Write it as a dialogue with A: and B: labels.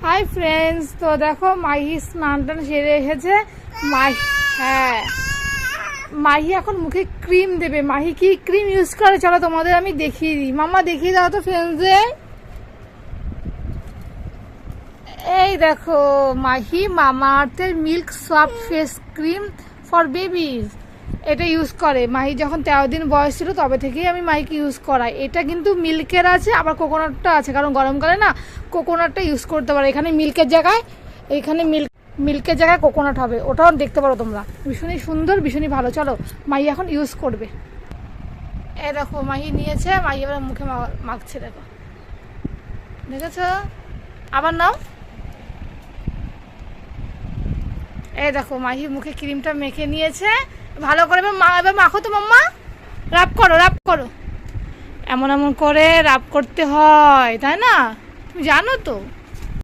A: Hi friends, তো দেখো মাহি স্নান টান সেরে এসেছে। হ্যাঁ, মাহি এখন মুখে ক্রিম দেবে। মাহি কি ক্রিম ইউজ করে চলো তোমাদের আমি দেখিয়ে দিই। মামা দেখিয়ে দাও তো ফ্রেন্ডসদের। এই দেখো মাহি মামা আর্থের milk soft face cream for babies এটা ইউজ করে। মাহি যখন 13 দিন বয়স ছিল তবে থেকেই আমি মাহিকে ইউজ করাই। এটা কিন্তু মিল্কের আছে, আবার কোকোনাটটা আছে, কারণ গরমকালে না কোকোনাটটা ইউজ করতে পারো। এখানে মিল্কের জায়গায় মিল্কের জায়গায় কোকোনাট হবে, ওটাও দেখতে পারো তোমরা। ভীষণই সুন্দর, ভীষণই ভালো। চলো মাহি এখন ইউজ করবে। এই দেখো মাহি নিয়েছে, মাহি এবার মুখে মাখছে। দেখো, দেখেছ? আবার নাও। এই দেখো মাহি মুখে ক্রিমটা মেখে নিয়েছে ভালো করে। এবার মাখো তো মাম্মা, রাব করো রাব করো। এমন এমন করে রাব করতে হয়, তাই না? তুমি জানো তো।